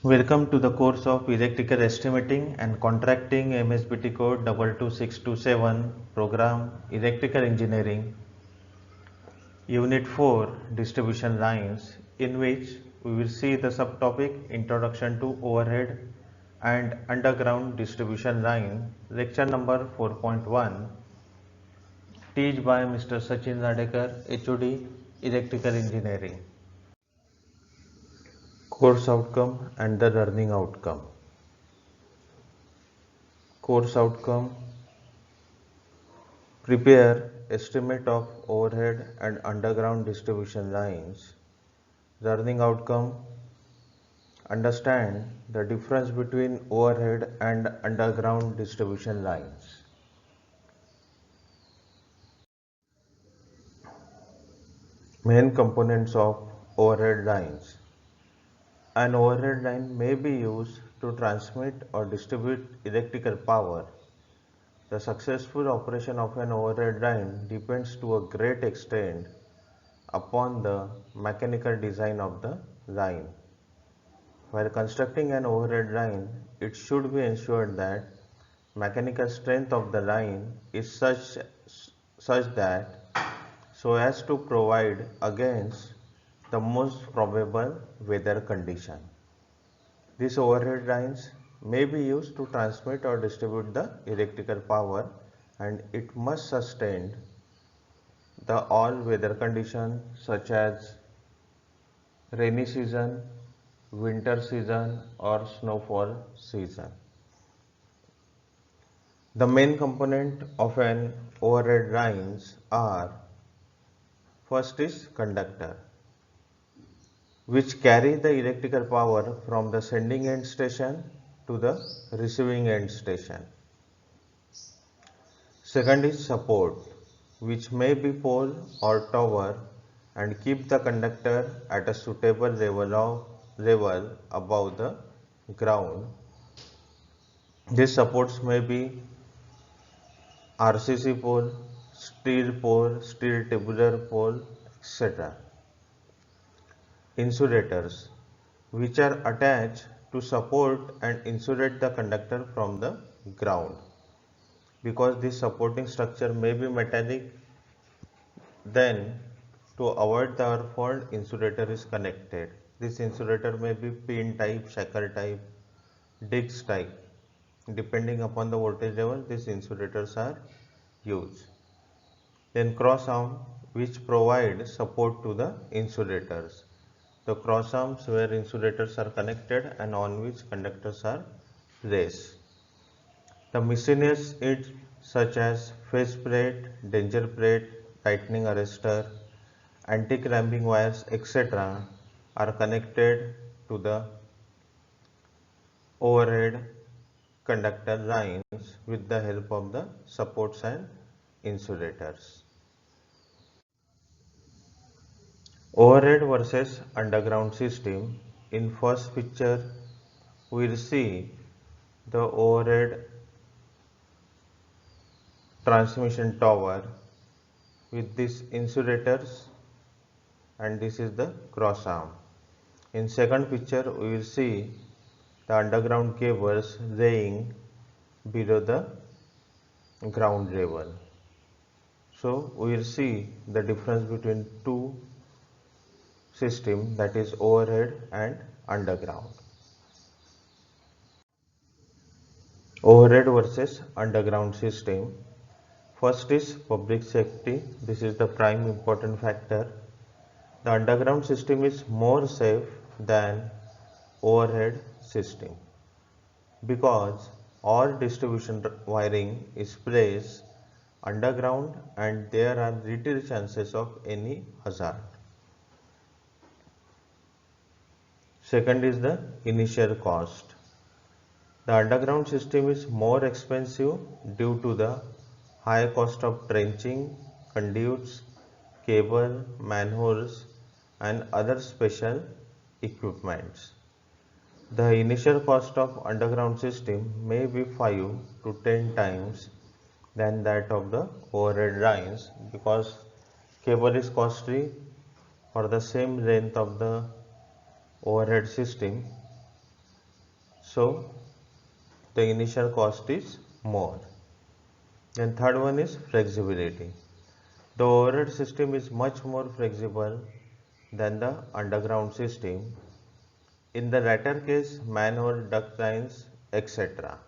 Welcome to the course of Electrical Estimating and Contracting MSBT code 22627 program Electrical Engineering Unit 4 Distribution Lines, in which we will see the subtopic Introduction to Overhead and Underground Distribution Line, lecture number 4.1, taught by Mr. Sachin Radekar, HOD Electrical Engineering. Course outcome and the learning outcome. Course outcome: prepare estimate of overhead and underground distribution lines. Learning outcome: understand the difference between overhead and underground distribution lines. Main components of overhead lines. An overhead line may be used to transmit or distribute electrical power. The successful operation of an overhead line depends to a great extent upon the mechanical design of the line. While constructing an overhead line, it should be ensured that mechanical strength of the line is such that so as to provide against the most probable weather condition. These overhead lines may be used to transmit or distribute the electrical power, and it must sustain the all weather conditions such as rainy season, winter season or snowfall season. The main component of an overhead lines are: first is conductor, which carry the electrical power from the sending end station to the receiving end station. Second is support, which may be pole or tower and keep the conductor at a suitable level above the ground. These supports may be RCC pole, steel tubular pole, etc. Insulators, which are attached to support and insulate the conductor from the ground. Because this supporting structure may be metallic, then to avoid the earth fault, insulator is connected. This insulator may be pin type, shackle type, disc type. Depending upon the voltage level, these insulators are used. Then cross arm, which provide support to the insulators. The cross arms where insulators are connected and on which conductors are placed. The miscellaneous aids such as face plate, danger plate, tightening arrestor, anti-clamping wires, etc. are connected to the overhead conductor lines with the help of the supports and insulators. Overhead versus underground system. In first picture, we will see the overhead transmission tower with these insulators, and this is the cross arm. In second picture, we will see the underground cables laying below the ground level. So we will see the difference between two systems, that is overhead and underground. Overhead versus underground system. First is public safety. This is the prime important factor. The underground system is more safe than overhead system because all distribution wiring is placed underground and there are little chances of any hazard. Second is the initial cost. The underground system is more expensive due to the high cost of trenching, conduits, cable, manholes and other special equipments. The initial cost of underground system may be 5 to 10 times than that of the overhead lines because cable is costly for the same length of the overhead system. so the initial cost is more. Then third one is flexibility. The overhead system is much more flexible than the underground system. In the latter case, manhole, duct lines, etc.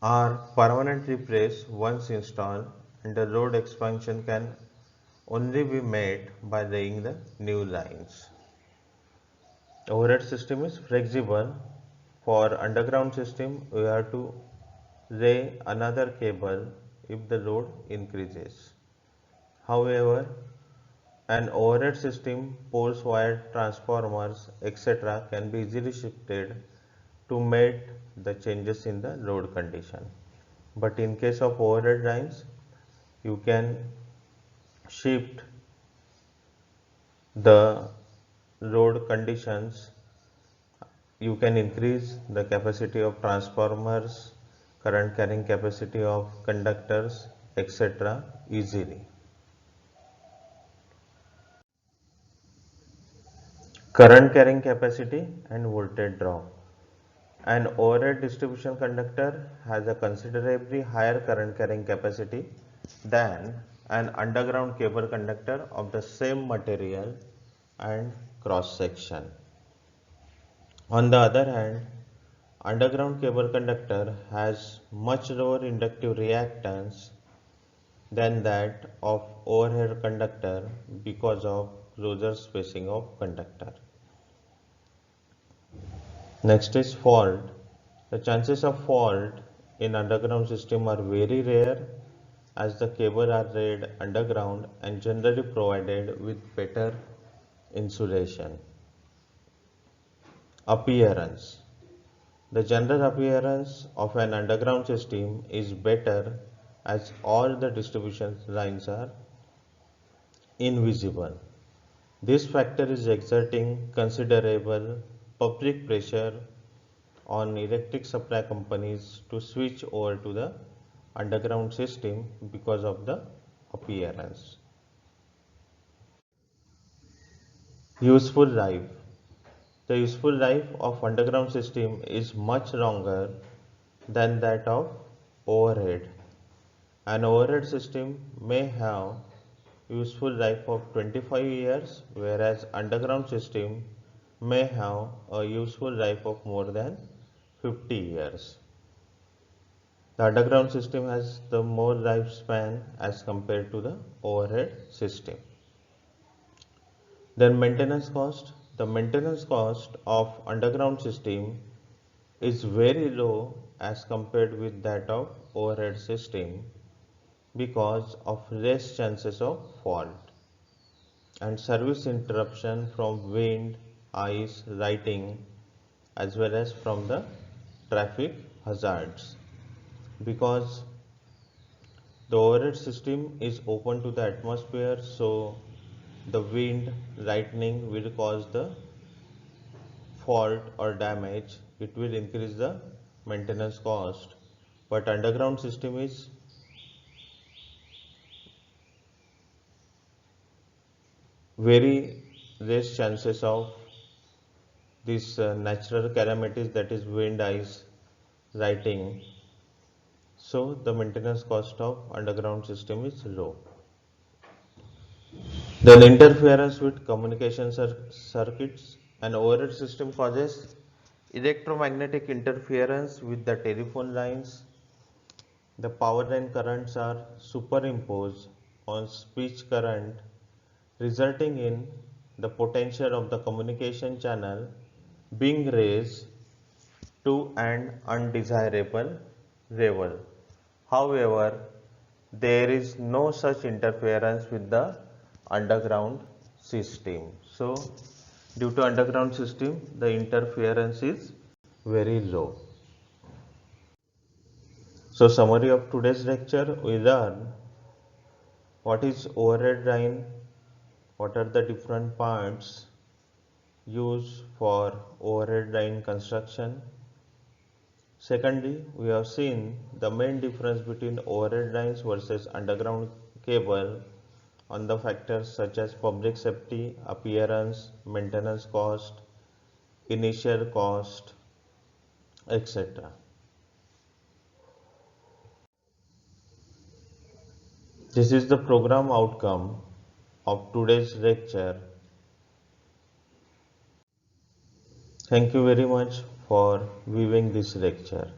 are permanently placed once installed, and the road expansion can only be made by laying the new lines. Overhead system is flexible. For underground system, we have to lay another cable if the load increases. However, an overhead system, poles, wire, transformers, etc. can be easily shifted to meet the changes in the load condition. But in case of overhead lines, you can shift the load conditions. You can increase the capacity of transformers, current carrying capacity of conductors, etc. easily. Current carrying capacity and voltage drop. An overhead distribution conductor has a considerably higher current carrying capacity than an underground cable conductor of the same material and cross section. On the other hand, underground cable conductor has much lower inductive reactance than that of overhead conductor because of closer spacing of conductor. Next is fault. The chances of fault in underground system are very rare as the cable are laid underground and generally provided with better insulation. Appearance. The general appearance of an underground system is better as all the distribution lines are invisible. This factor is exerting considerable public pressure on electric supply companies to switch over to the underground system because of the appearance. Useful life. The useful life of underground system is much longer than that of overhead. An overhead system may have useful life of 25 years, whereas underground system may have a useful life of more than 50 years. The underground system has the more lifespan as compared to the overhead system. Then maintenance cost. The maintenance cost of underground system is very low as compared with that of overhead system because of less chances of fault and service interruption from wind, ice, lighting as well as from the traffic hazards. Because the overhead system is open to the atmosphere, so the wind, lightning will cause the fault or damage. It will increase the maintenance cost. But underground system is very less chances of these natural calamities, that is wind, ice, lighting. So the maintenance cost of underground system is low. Then interference with communication circuits. An overhead system causes electromagnetic interference with the telephone lines. The power line currents are superimposed on switch current, resulting in the potential of the communication channel being raised to an undesirable level. However, there is no such interference with the underground system. So, due to underground system, the interference is very low. So, summary of today's lecture, we learn what is overhead line, what are the different parts used for overhead line construction. Secondly, we have seen the main difference between overhead lines versus underground cable on the factors such as public safety, appearance, maintenance cost, initial cost, etc. This is the program outcome of today's lecture. Thank you very much for viewing this lecture.